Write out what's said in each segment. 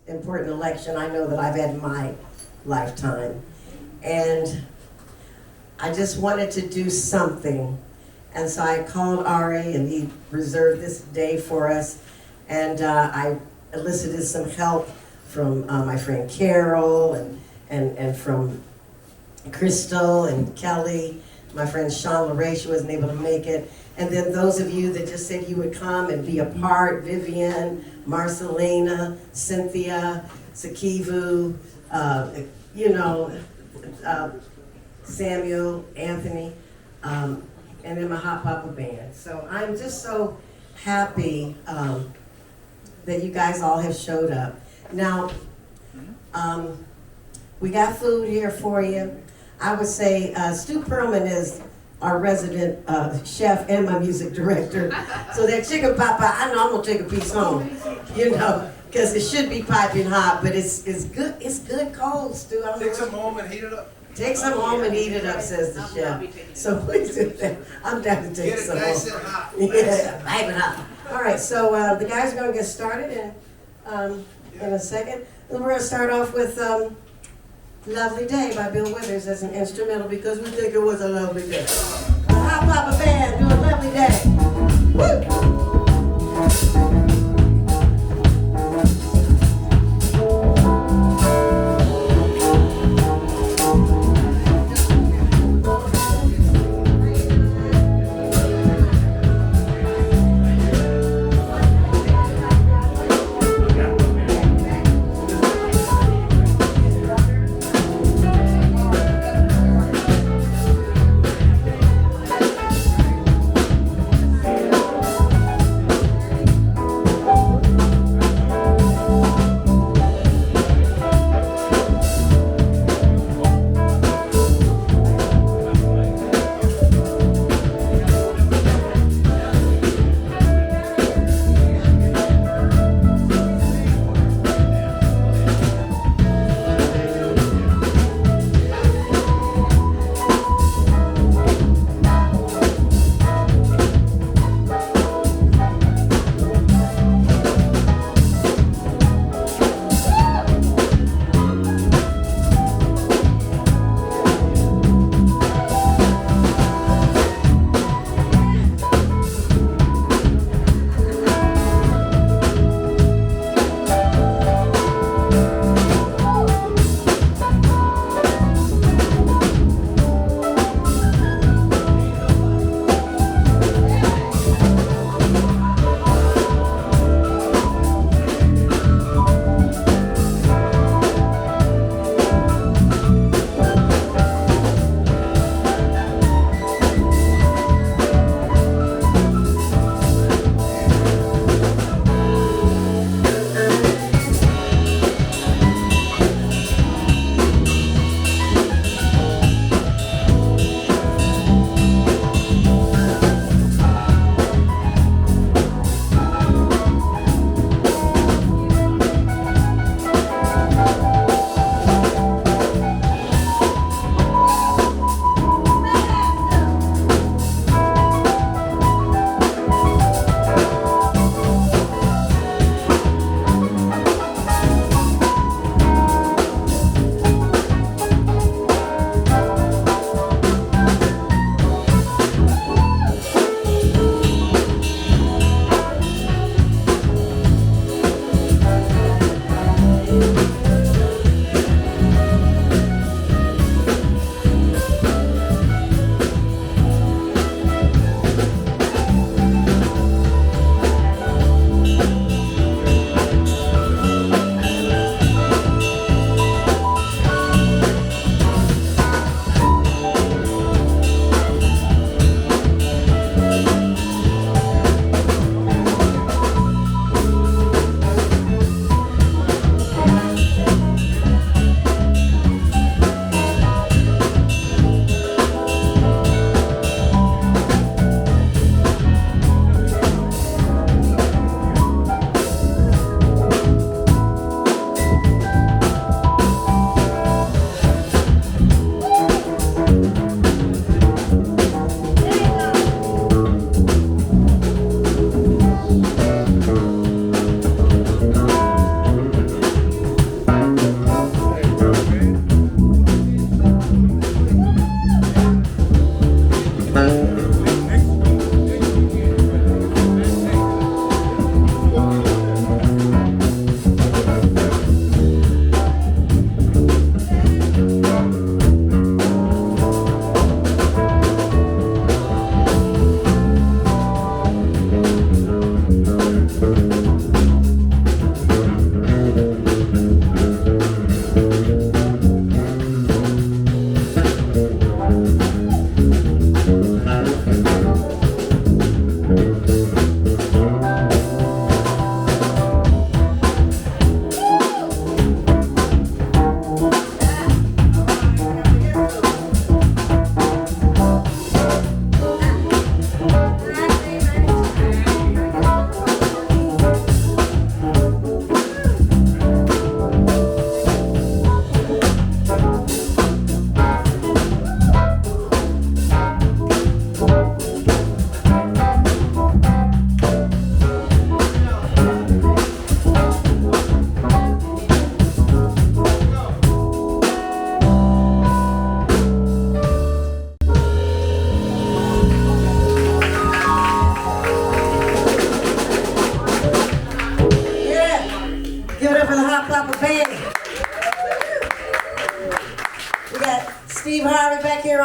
important election I know that I've had in my lifetime. And I just wanted to do something. And so I called Ari, and he reserved this day for us. And I elicited some help from my friend Carol and from Crystal and Kelly. My friend Sean LaRae, she wasn't able to make it. And then those of you that just said you would come and be a part, Vivian, Marcelina, Cynthia, Sakivu, Samuel, Anthony, and then my Hot Papa Band. So I'm just so happy that you guys all have showed up. Now, we got food here for you. I would say Stu Perlman is our resident chef and my music director. So that chicken pot pie, I know I'm gonna take a piece home, because it should be piping hot, but it's good. It's good cold, Stu. Take some home and heat it up. Take some home and heat it up, says the chef. So please do that. I'm down to take some home. Get it nice and hot. Yeah, piping hot. All right, so the guys are gonna get started in a second. And we're gonna start off with Lovely Day by Bill Withers as an instrumental because we think it was a lovely day. The Hot Papa Band do a lovely day. Woo!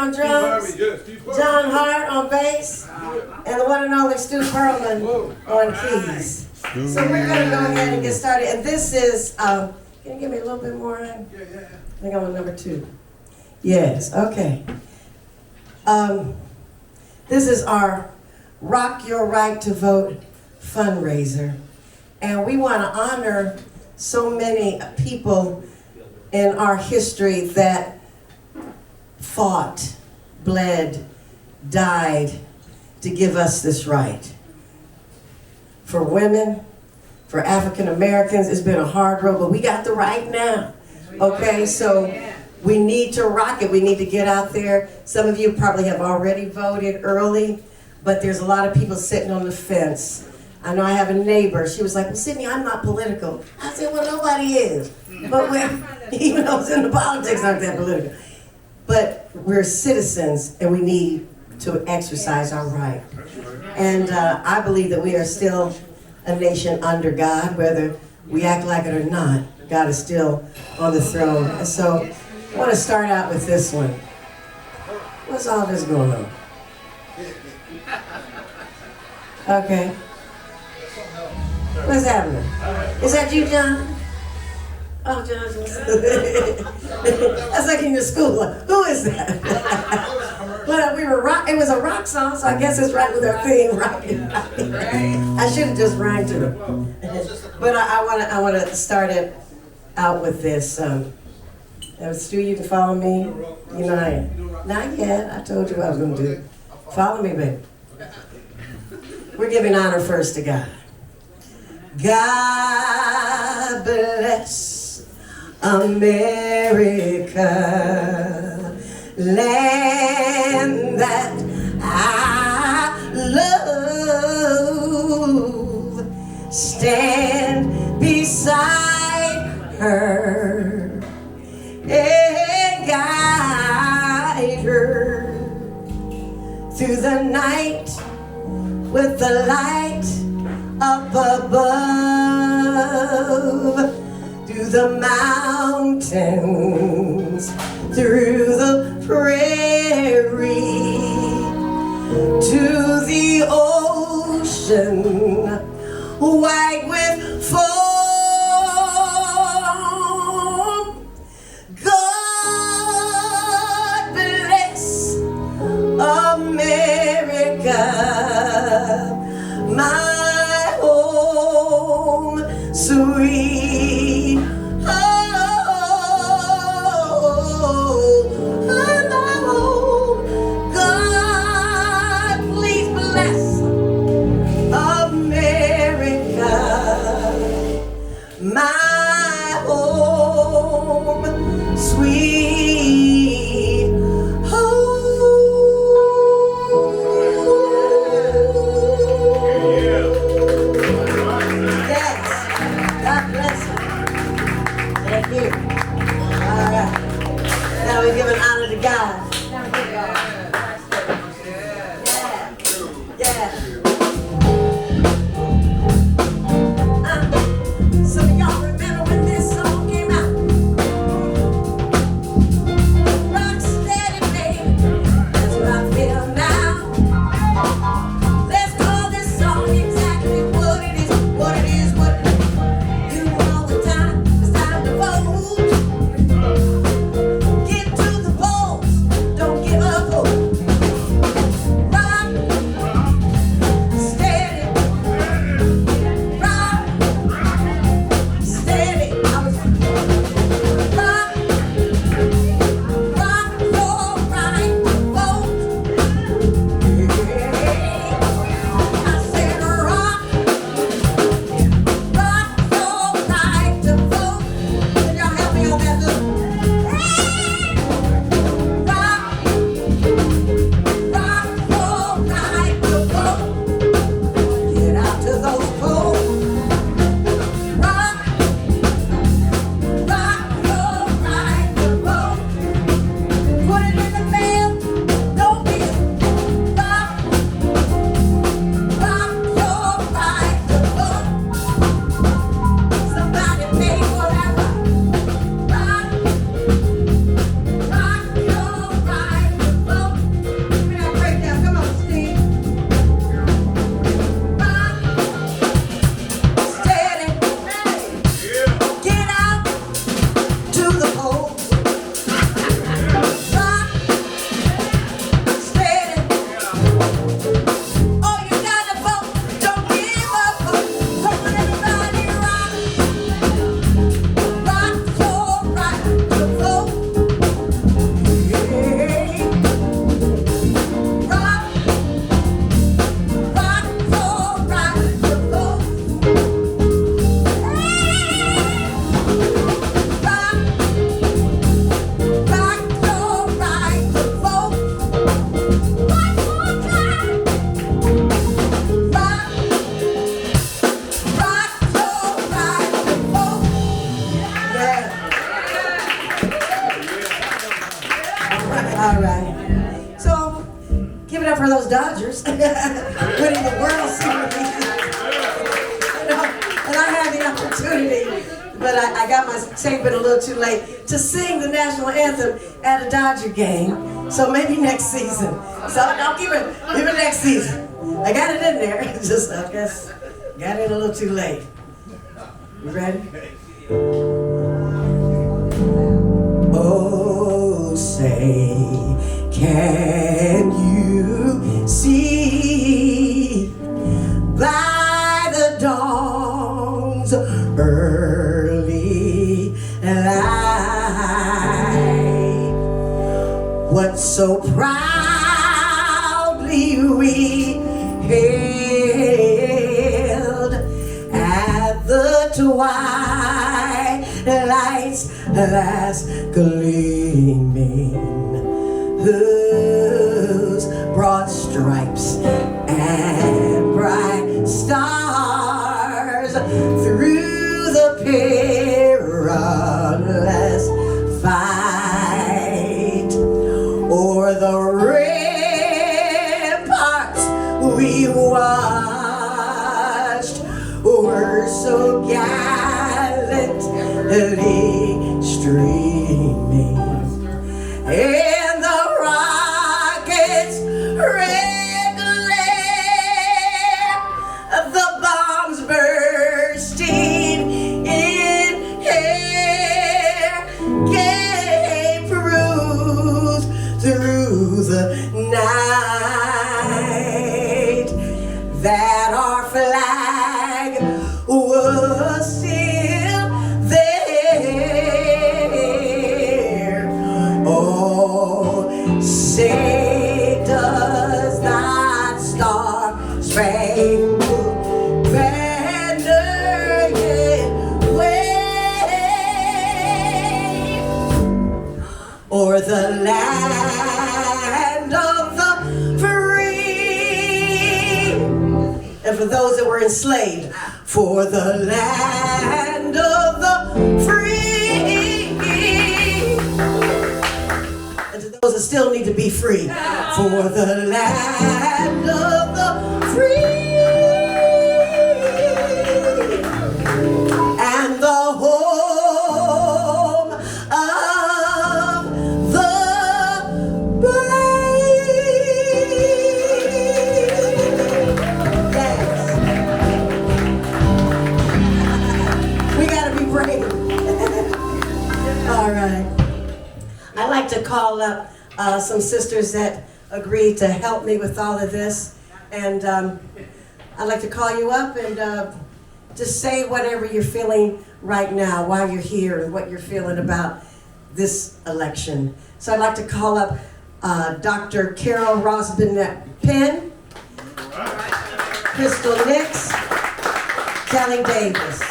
on drums, John Hart on bass, and the one and only Stu Perlman on keys. So we're going to go ahead and get started. And this is, can you give me a little bit more? I think I'm on number 2. Yes, okay. This is our Rock Your Right to Vote fundraiser. And we want to honor so many people in our history that fought, bled, died to give us this right. For women, for African Americans, it's been a hard road, but we got the right now. Okay, so we need to rock it. We need to get out there. Some of you probably have already voted early, but there's a lot of people sitting on the fence. I know I have a neighbor. She was like, well, Cydney, I'm not political. I said, well, nobody is. But even those in the politics aren't that political. But we're citizens, and we need to exercise our right. And I believe that we are still a nation under God, whether we act like it or not. God is still on the throne. And so I want to start out with this one. What's all this going on? Okay. What's happening? Is that you, John? Oh, John. That's like in your school. Who is that? Well, it was a rock song, so I guess it's right with our theme, right? I should have just rhymed to it. But I want to start it out with this. Stu, you can follow me. You know, not yet. I told you what I was going to do. Follow me, baby. We're giving honor first to God. God bless America, land that I love. Stand beside her and guide her through the night with the light up above, through the mountains, through the prairie, to the ocean, white with foam. God bless America, my home, sweet home, my home. God, please bless America, my home, sweet home. Yes, God bless you. say been a little too late to sing the national anthem at a Dodger game. So maybe next season. So I'll give it next season. I got it in there. Just I guess got in a little too late. You ready? Oh, say, can you see by the dawn's early light what so proudly we hailed at the twilight's last gleaming, whose broad stripes and bright stars through the perilous fight o'er the ramparts we watched were so gallantly streaming, and the rockets' red glare, the bombs bursting in air, gave proof through the night that our flag was still there. Oh, say does that star-spangled banner yet wave o'er the land of the free, and for those that were enslaved, for the land of the free, and to those that still need to be free, for the land of the free, and the home of the all right. I'd like to call up some sisters that agreed to help me with all of this. And I'd like to call you up and just say whatever you're feeling right now while you're here and what you're feeling about this election. So I'd like to call up Dr. Carol Rosbennett-Penn, Crystal Nix, Cydney Davis.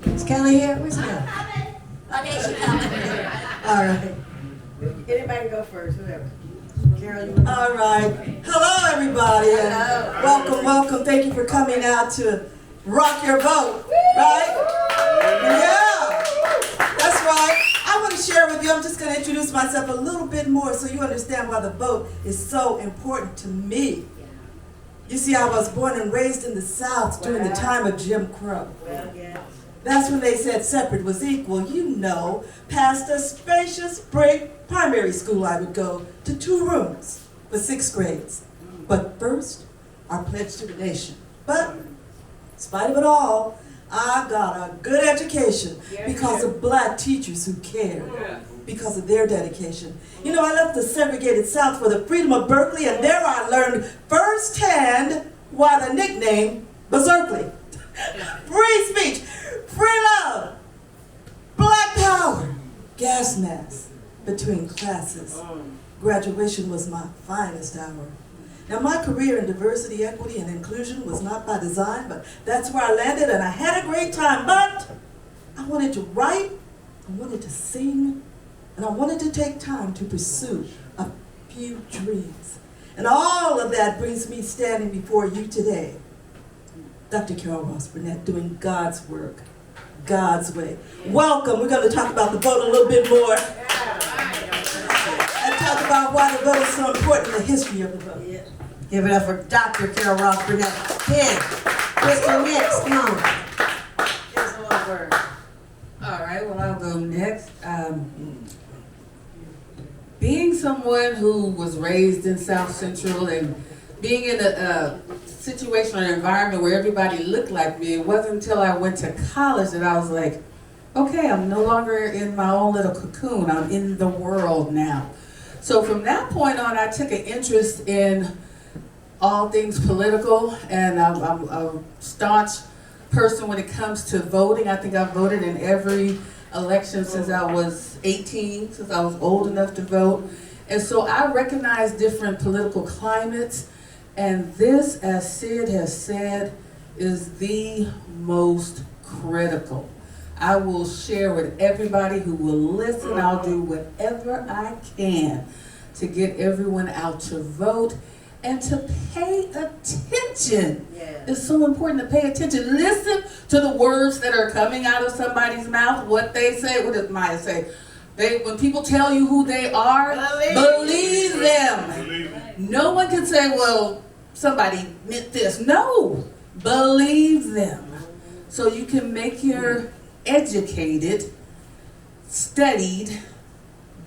Is Kelly here? Where's Kelly? Okay, she's coming. All right. Anybody can go first, whoever. Carol, you want All right. Hello, everybody. Hello. Welcome, welcome. Thank you for coming out to rock your vote. Right? Yeah. That's right. I want to share with you, I'm just going to introduce myself a little bit more so you understand why the vote is so important to me. You see, I was born and raised in the South during the time of Jim Crow. Well, yeah. That's when they said separate was equal. You know, past a spacious brick primary school I would go to 2 rooms for 6 grades. But first, our pledge to the nation. But, in spite of it all, I got a good education because of black teachers who cared, because of their dedication. You know, I left the segregated South for the freedom of Berkeley, and there I learned firsthand why the nickname Berkeley. Free speech, free love, black power, gas masks between classes. Graduation was my finest hour. Now, my career in diversity, equity, and inclusion was not by design, but that's where I landed, and I had a great time. But I wanted to write, I wanted to sing, and I wanted to take time to pursue a few dreams. And all of that brings me standing before you today. Dr. Carol Rosbennett, doing God's work, God's way. Welcome. We're going to talk about the vote a little bit more. And talk about why the vote is so important in the history of the vote. Give it up for Dr. Carol Ross Burnett. Ken, Mr. Nix, come on. Give us a little word. All right, well, I'll go next. Being someone who was raised in South Central and being in a situation or environment where everybody looked like me, it wasn't until I went to college that I was like, okay, I'm no longer in my own little cocoon. I'm in the world now. So from that point on, I took an interest in all things political, and I'm a staunch person when it comes to voting. I think I've voted in every election since I was 18, since I was old enough to vote. And so I recognize different political climates, and this, as Sid has said, is the most critical. I will share with everybody who will listen. I'll do whatever I can to get everyone out to vote and to pay attention. Yeah. It's so important to pay attention. Listen to the words that are coming out of somebody's mouth, what they say. What does Maya say? When people tell you who they are, believe them. No one can say, well, somebody meant this. No, believe them. So you can make your educated, studied,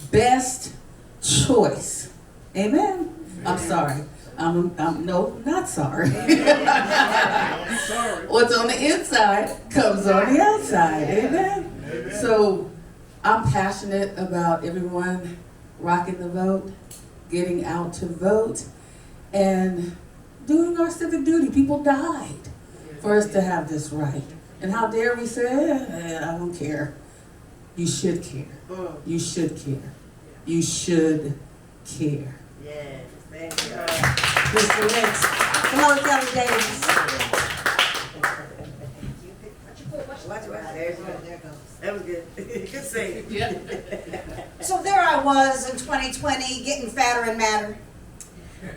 best choice. Amen? I'm sorry. No, not sorry. What's on the inside comes on the outside. Amen? So I'm passionate about everyone rocking the vote, getting out to vote, and doing our civic duty. People died for us to have this right. And how dare we say, I don't care. You should care. You should care. You should care. Yes, thank you. Mr. Nix. Come on, Cydney Davis. Watch it. There it goes. That was good. Good save. Yeah. So there I was in 2020 getting fatter and madder.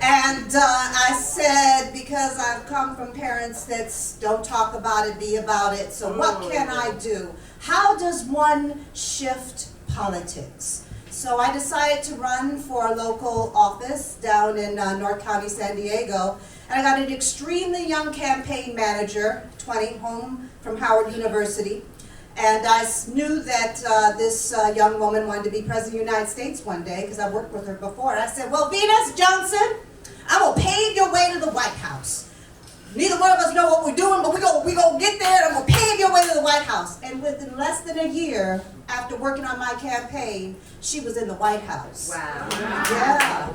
And I said, because I've come from parents that don't talk about it, be about it, so what can I do? How does one shift politics? So I decided to run for a local office down in North County, San Diego. And I got an extremely young campaign manager, 20, home from Howard University. And I knew that this young woman wanted to be President of the United States one day, because I worked with her before. And I said, well, Venus Johnson, I will pave your way to the White House. Neither one of us know what we're doing, but we gonna get there, and I'm gonna pave your way to the White House. And within less than a year, after working on my campaign, she was in the White House. Wow. Yeah.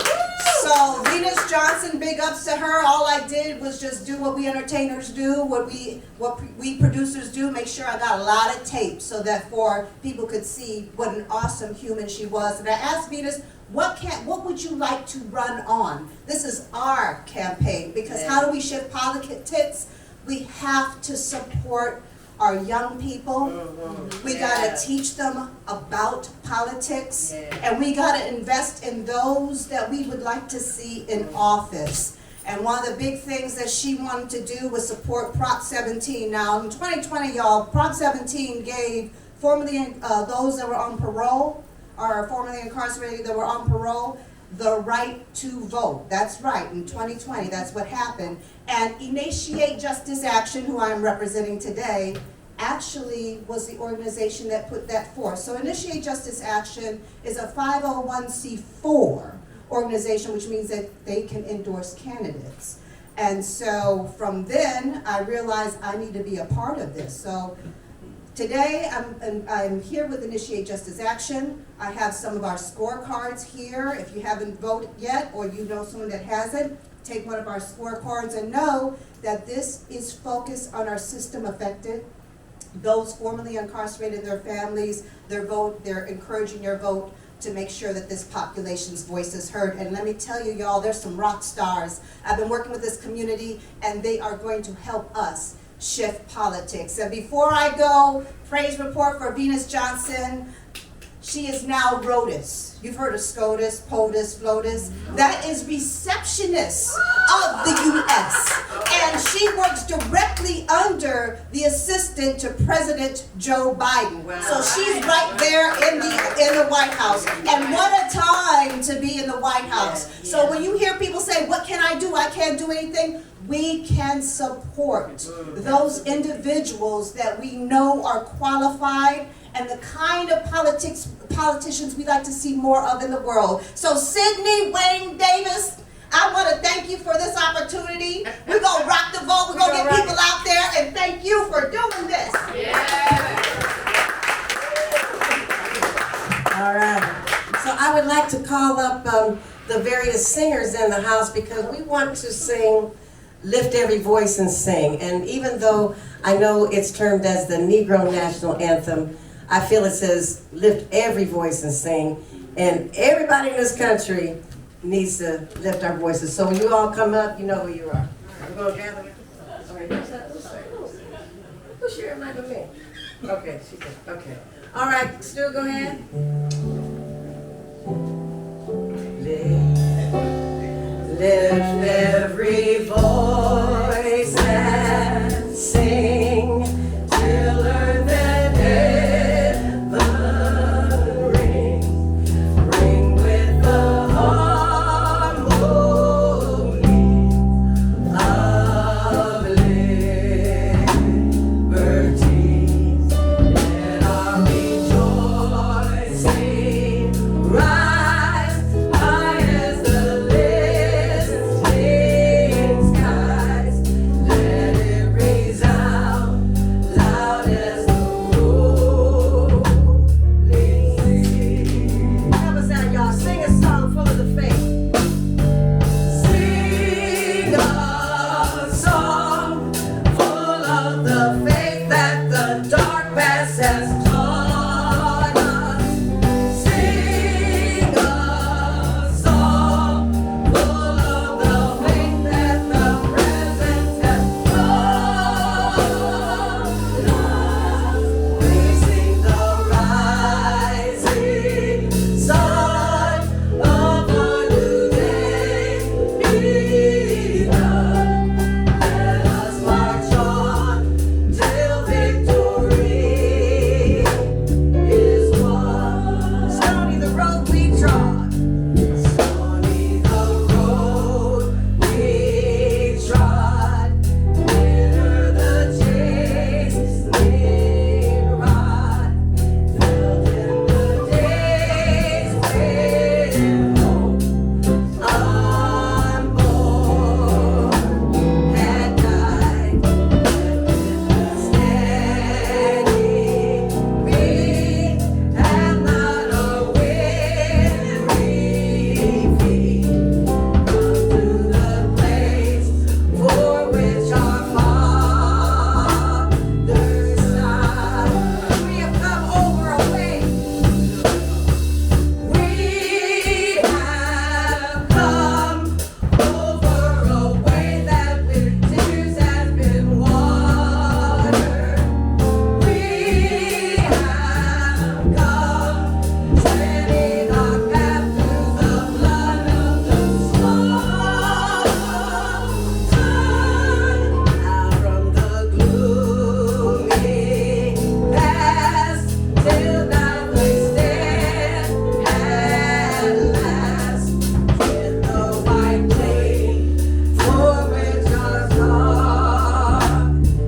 So Venus Johnson, big ups to her. All I did was just do what we entertainers do, what we producers do, make sure I got a lot of tape so that people could see what an awesome human she was. And I asked Venus, what would you like to run on? This is our campaign, because how do we shift politics? We have to support our young people. We gotta teach them about politics, and we gotta invest in those that we would like to see in office. And one of the big things that she wanted to do was support Prop 17. Now in 2020, y'all, Prop 17 gave formerly those that were on parole, or formerly incarcerated that were on parole, the right to vote. That's right, in 2020, that's what happened. And Initiate Justice Action, who I'm representing today, actually was the organization that put that forth. So Initiate Justice Action is a 501c4 organization, which means that they can endorse candidates. And so from then, I realized I need to be a part of this. So today, I'm here with Initiate Justice Action. I have some of our scorecards here. If you haven't voted yet, or you know someone that hasn't, take one of our scorecards and know that this is focused on our system affected, those formerly incarcerated, their families, their vote, they're encouraging your vote to make sure that this population's voice is heard. And let me tell you, y'all, there's some rock stars. I've been working with this community, and they are going to help us shift politics. And before I go, praise report for Venus Johnson. She is now ROTUS. You've heard of SCOTUS, POTUS, FLOTUS. That is receptionist of the U.S. And she works directly under the assistant to President Joe Biden. Wow. So she's right there in the White House. And what a time to be in the White House. So when you hear people say, what can I do? I can't do anything. We can support those individuals that we know are qualified and the kind of politicians we like to see more of in the world. So Cydney Wayne Davis, I want to thank you for this opportunity. We're going to rock the vote. We're going to get people out there, and thank you for doing this. All right. So I would like to call up the various singers in the house because we want to sing, lift every voice and sing. And even though I know it's termed as the Negro National Anthem, I feel it says lift every voice and sing. And everybody in this country needs to lift our voices. So when you all come up, you know who you are. We're going to gather. Who's sharing like with me? Okay, she did. Okay. All right, Stu, go ahead. Lift every voice and sing till earth and heaven ring with the harmony of liberty. Let our rejoicing rise high as the listening skies. Let it resound loud as the rolling sea. Help us out, y'all. Sing a song full of the faith. Sing a song full of the faith that the dark past has taught us. Sing a song full of the faith that the present has taught us. We sing the rising sun of a new day begun. Let us march on till victory is won. Stony the road we trod. Stony the road we trod. Bitter the chastening rod. Felt in the days when hope unborn had died. Steady beat and not a weary feet. Come to the place for which our fathers died. We have come over a way. We have come over a way that with tears has been watered. We have come treading our path through the blood of the slaughtered. Out from the gloomy past till now we stand at last in the white plain for which our star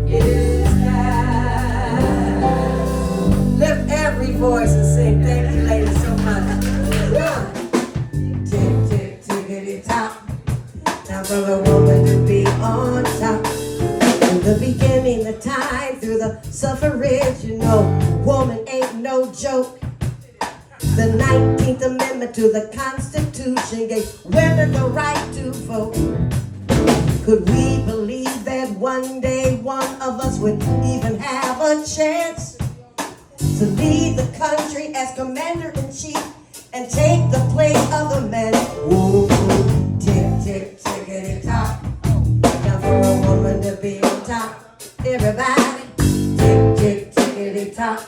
is cast. Lift every voice and sing. Thank you, ladies, so much. Tick, tick, tickety top. Time for a woman to be on top. In the beginning, the time through the suffrage, you know, woman ain't no joke. The 19th Amendment to the Constitution gave women the right to vote. Could we believe that one day one of us would even have a chance to lead the country as commander-in-chief and take the place of the man? Ooh, tick, tick, tickety top. Time for a woman to be on top. Everybody, tick, tick, tickety top.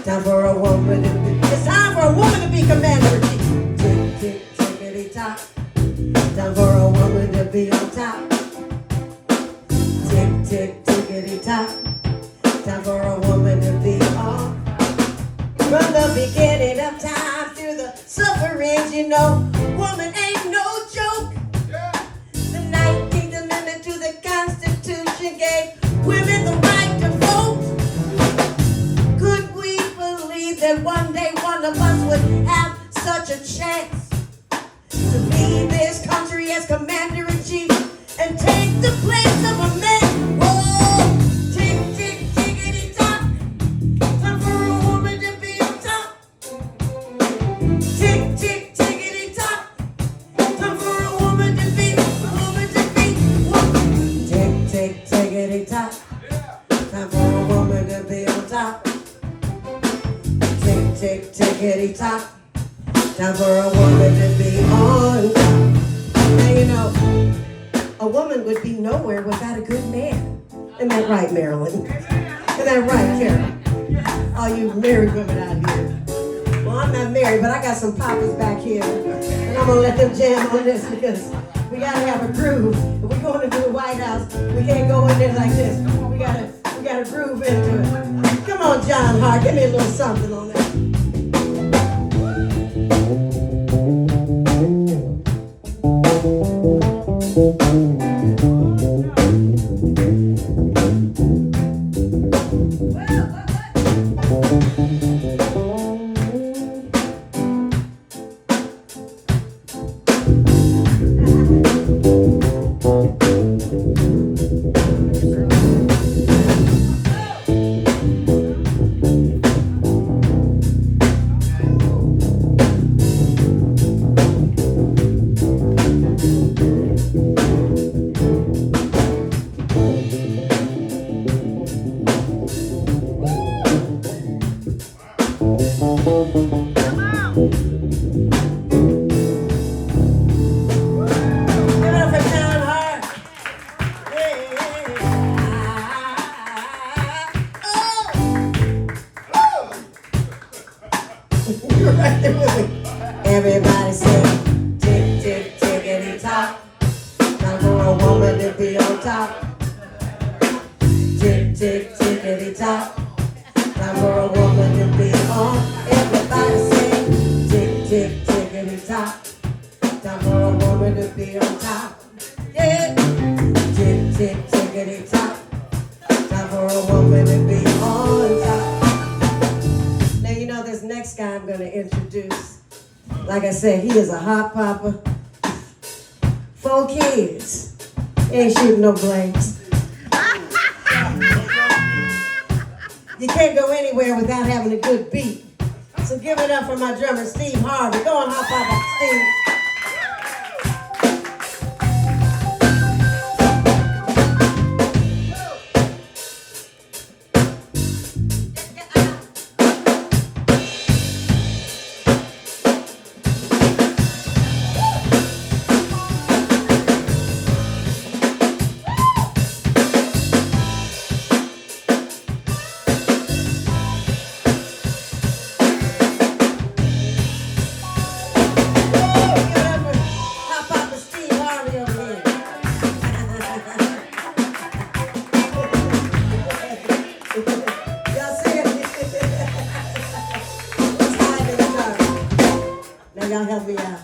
Time for a woman to be. It's time for a woman to be commander-in-chief. Tick, tick, tickety top. Time for a woman to be on top. tick, tickety tock. Time for a woman to be on. From the beginning of time through the sufferings, you know, woman ain't no joke. The 19th Amendment to the Constitution gave women the right to vote. Could we believe that one day one of us would have such a chance to lead this country as commander-in-chief and take the place of a man? Whoa, tick, tick, tickety tock. Time for a woman to be on top. Tick, tick, tickety tock. Time for a woman to be, whoa. Tick, tick, tickety tock. Time for a woman to be on top. Tick, tick, tickety tock. Time for a woman to be on top. Now you know, a woman would be nowhere without a good man. Isn't that right, Marilyn? Isn't that right, Carol? All you married women out here. Well, I'm not married, but I got some papas back here. And I'm gonna let them jam on this because we gotta have a groove. If we're going to the White House, we can't go in there like this. We gotta groove into it. Come on, John Hart, give me a little something on that. Everybody say, tick, tick, tickety tock. Time for a woman to be on top. Tick, tick, tickety tock. Time for a woman to be on. Everybody say, tick, tick, tickety tock. Time for a woman to be on top. Yeah. Tick, tick, tickety tock. Time for a woman to be on top. Now you know this next guy I'm going to introduce. Like I said, he is a hot papa. 4 kids. Ain't shooting no blanks. You can't go anywhere without having a good beat. So give it up for my drummer, Steve Harvey. Go on, hot papa, Steve. Y'all help me out.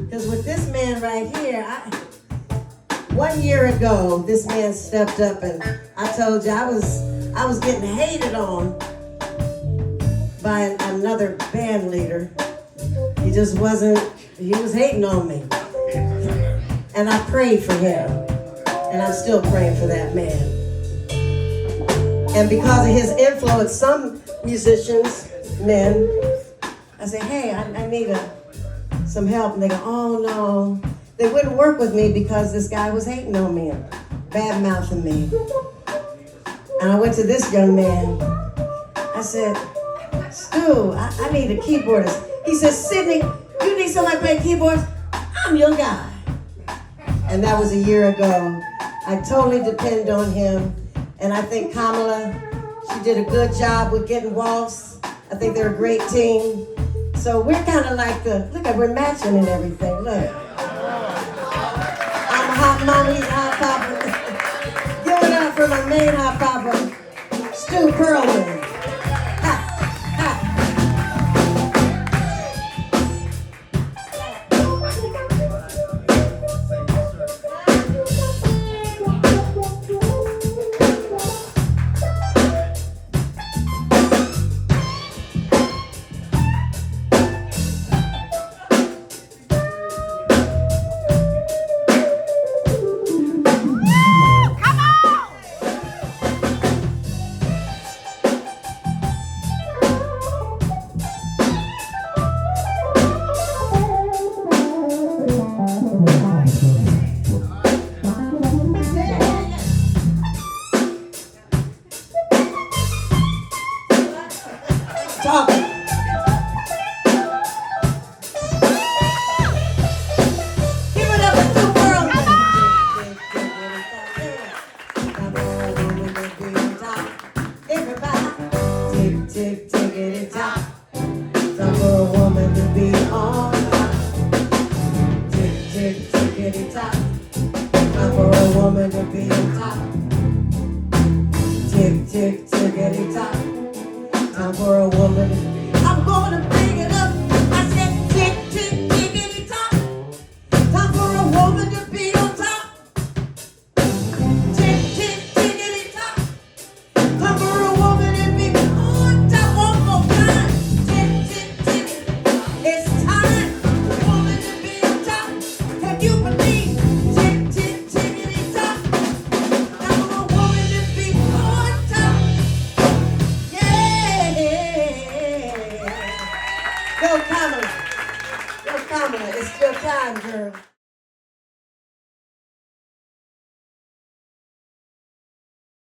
Because with this man right here, 1 year ago, this man stepped up and I told you I was getting hated on by another band leader. He just wasn't, he was hating on me. And I prayed for him. And I'm still praying for that man. And because of his influence, some musicians, men, I say, hey, I need some help. And they go, oh no. They wouldn't work with me because this guy was hating on me and bad-mouthing me. And I went to this young man. I said, Stu, I need a keyboardist. He said, Cydney, you need somebody to play keyboards? I'm your guy. And that was a year ago. I totally depend on him. And I think Kamala, she did a good job with getting Waltz. I think they're a great team. So we're kind of like look at, we're matching and everything, look. I'm a hot mama, he's a hot papa. Give it up to my main hot papa, Stu Perlman. Ha, ha. Talk. Give it up for Stu Perlman. Everybody, tick, tick, tickety tock. Time for a woman to be on top. Tick, tick, tickety tock. Time for a woman to be on top. Tick, tick, tickety tock. Time for a woman to be. I'm gonna bring it up. I said tick, tick, tickety tock. Time for a woman to be on top. Tick, tick, tickety tock. Time for a woman to be on top. One more time. Tick, tick, tick. It's time for a woman to be on top. Can you believe? Tick, tick, tickety tock. Time for a woman to be on top. Yeah. Go Kamala. Go Kamala. It's your time, girl.